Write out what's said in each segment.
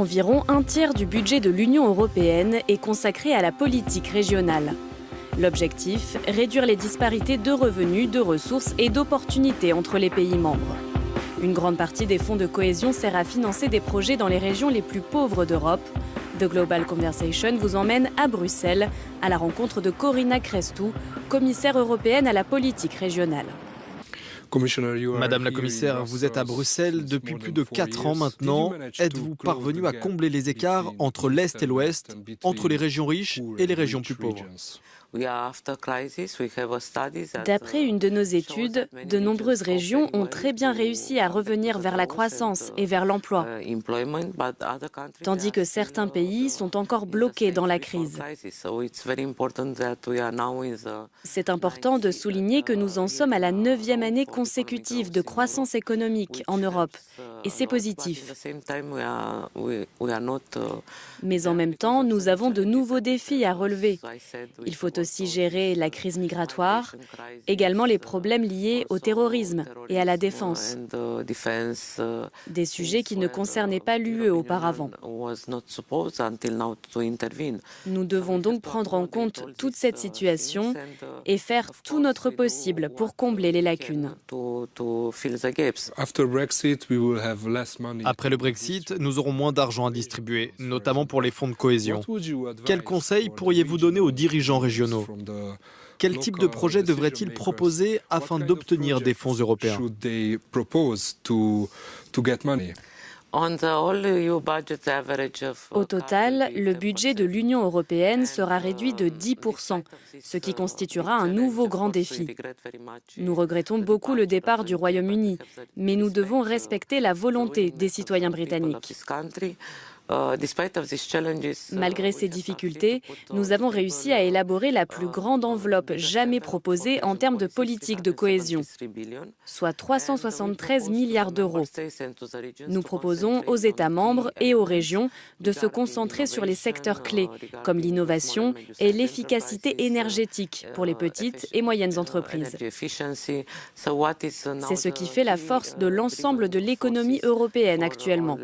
Environ un tiers du budget de l'Union européenne est consacré à la politique régionale. L'objectif, réduire les disparités de revenus, de ressources et d'opportunités entre les pays membres. Une grande partie des fonds de cohésion sert à financer des projets dans les régions les plus pauvres d'Europe. The Global Conversation vous emmène à Bruxelles, à la rencontre de Corina Crețu, commissaire européenne à la politique régionale. Madame la commissaire, vous êtes à Bruxelles depuis plus de 4 ans maintenant. Êtes-vous parvenue à combler les écarts entre l'Est et l'Ouest, entre les régions riches et les régions plus pauvres ? D'après une de nos études, de nombreuses régions ont très bien réussi à revenir vers la croissance et vers l'emploi, tandis que certains pays sont encore bloqués dans la crise. C'est important de souligner que nous en sommes à la 9e année consécutive de croissance économique en Europe, et c'est positif. Mais en même temps, nous avons de nouveaux défis à relever. Il faut aussi gérer la crise migratoire, également les problèmes liés au terrorisme et à la défense, des sujets qui ne concernaient pas l'UE auparavant. Nous devons donc prendre en compte toute cette situation et faire tout notre possible pour combler les lacunes. Après le Brexit, nous aurons moins d'argent à distribuer, notamment pour les fonds de cohésion. Quels conseils pourriez-vous donner aux dirigeants régionaux ? Quel type de projet devraient-ils proposer afin d'obtenir des fonds européens ? Au total, le budget de l'Union européenne sera réduit de 10%, ce qui constituera un nouveau grand défi. Nous regrettons beaucoup le départ du Royaume-Uni, mais nous devons respecter la volonté des citoyens britanniques. Malgré ces difficultés, nous avons réussi à élaborer la plus grande enveloppe jamais proposée en termes de politique de cohésion, soit 373 milliards d'euros. Nous proposons aux États membres et aux régions de se concentrer sur les secteurs clés, comme l'innovation et l'efficacité énergétique pour les petites et moyennes entreprises. C'est ce qui fait la force de l'ensemble de l'économie européenne actuellement.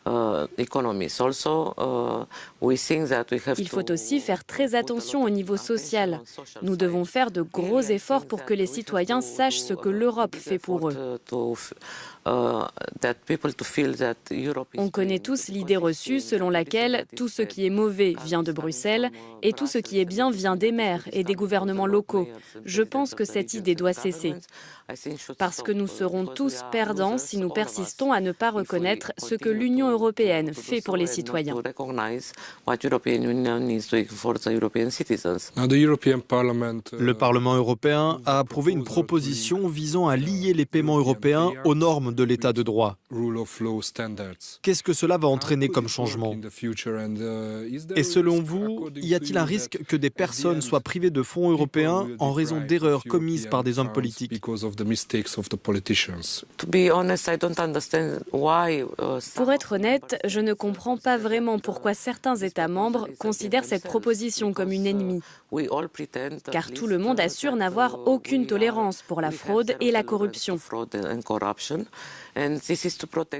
Il faut aussi faire très attention au niveau social. Nous devons faire de gros efforts pour que les citoyens sachent ce que l'Europe fait pour eux. On connaît tous l'idée reçue selon laquelle tout ce qui est mauvais vient de Bruxelles et tout ce qui est bien vient des maires et des gouvernements locaux. Je pense que cette idée doit cesser. Parce que nous serons tous perdants si nous persistons à ne pas reconnaître ce que l'Union européenne fait pour les citoyens. Le Parlement européen a approuvé une proposition visant à lier les paiements européens aux normes de l'état de droit. Qu'est-ce que cela va entraîner comme changement ? Et selon vous, y a-t-il un risque que des personnes soient privées de fonds européens en raison d'erreurs commises par des hommes politiques ? Pour être honnête, je ne comprends pas vraiment pourquoi certains États membres considèrent cette proposition comme une ennemie. Car tout le monde assure n'avoir aucune tolérance pour la fraude et la corruption.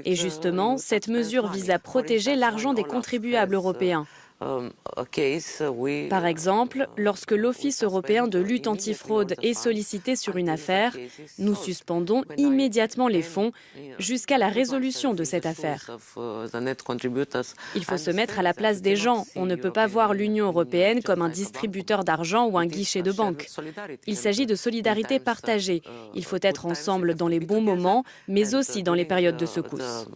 Et justement, cette mesure vise à protéger l'argent des contribuables européens. Par exemple, lorsque l'Office européen de lutte antifraude est sollicité sur une affaire, nous suspendons immédiatement les fonds jusqu'à la résolution de cette affaire. Il faut se mettre à la place des gens. On ne peut pas voir l'Union européenne comme un distributeur d'argent ou un guichet de banque. Il s'agit de solidarité partagée. Il faut être ensemble dans les bons moments, mais aussi dans les périodes de secousse.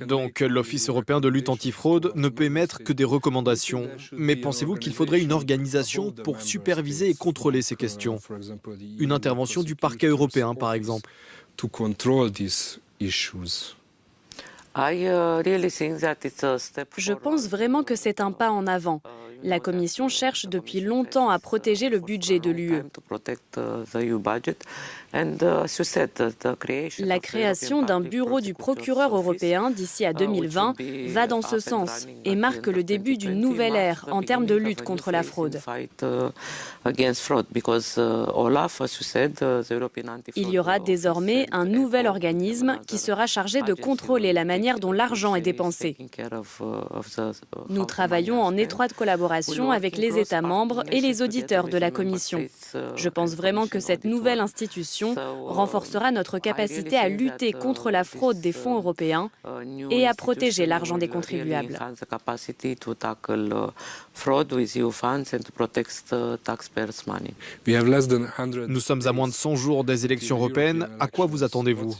Donc, l'Office européen de lutte antifraude ne peut émettre que des recommandations. Mais pensez-vous qu'il faudrait une organisation pour superviser et contrôler ces questions ? Une intervention du parquet européen, par exemple. Je pense vraiment que c'est un pas en avant. La Commission cherche depuis longtemps à protéger le budget de l'UE. La création d'un bureau du procureur européen d'ici à 2020 va dans ce sens et marque le début d'une nouvelle ère en termes de lutte contre la fraude. Il y aura désormais un nouvel organisme qui sera chargé de contrôler la manière dont l'argent est dépensé. Nous travaillons en étroite collaboration avec les États membres et les auditeurs de la Commission. Je pense vraiment que cette nouvelle institution renforcera notre capacité à lutter contre la fraude des fonds européens et à protéger l'argent des contribuables. Nous sommes à moins de 100 jours des élections européennes. À quoi vous attendez-vous?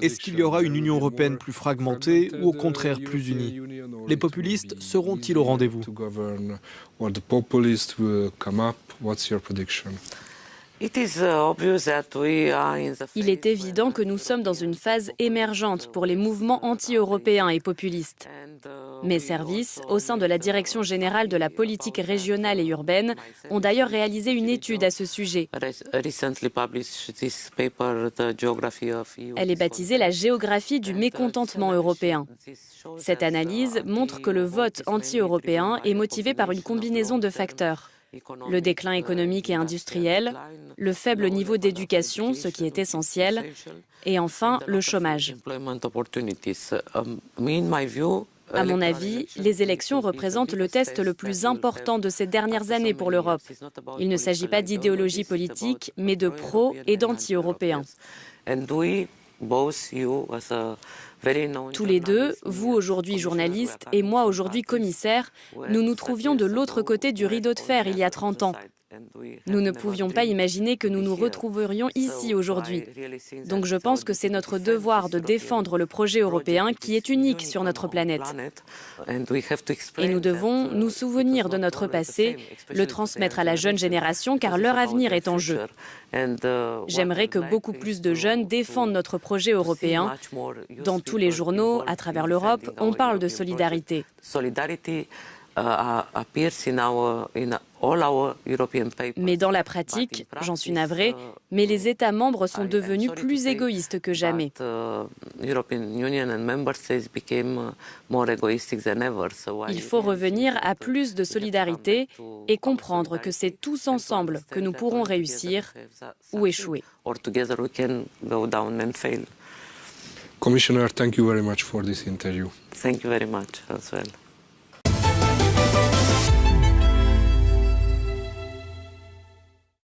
Est-ce qu'il y aura une Union européenne plus fragmentée ou au contraire plus unie? Les populistes seront-ils au rendez-vous? Il est évident que nous sommes dans une phase émergente pour les mouvements anti-européens et populistes. Mes services, au sein de la Direction générale de la politique régionale et urbaine, ont d'ailleurs réalisé une étude à ce sujet. Elle est baptisée La géographie du mécontentement européen. Cette analyse montre que le vote anti-européen est motivé par une combinaison de facteurs. Le déclin économique et industriel, le faible niveau d'éducation, ce qui est essentiel, et enfin le chômage. À mon avis, les élections représentent le test le plus important de ces dernières années pour l'Europe. Il ne s'agit pas d'idéologie politique, mais de pro- et d'anti-européens. Tous les deux, vous aujourd'hui journaliste et moi aujourd'hui commissaire, nous nous trouvions de l'autre côté du rideau de fer il y a 30 ans. Nous ne pouvions pas imaginer que nous nous retrouverions ici aujourd'hui. Donc je pense que c'est notre devoir de défendre le projet européen qui est unique sur notre planète. Et nous devons nous souvenir de notre passé, le transmettre à la jeune génération car leur avenir est en jeu. J'aimerais que beaucoup plus de jeunes défendent notre projet européen. Dans tous les journaux, à travers l'Europe, on parle de solidarité. Mais dans la pratique, j'en suis navrée, mais les États membres sont devenus plus égoïstes que jamais. Il faut revenir à plus de solidarité et comprendre que c'est tous ensemble que nous pourrons réussir ou échouer. Commissioner, thank you very much for this interview. Thank you very much as well.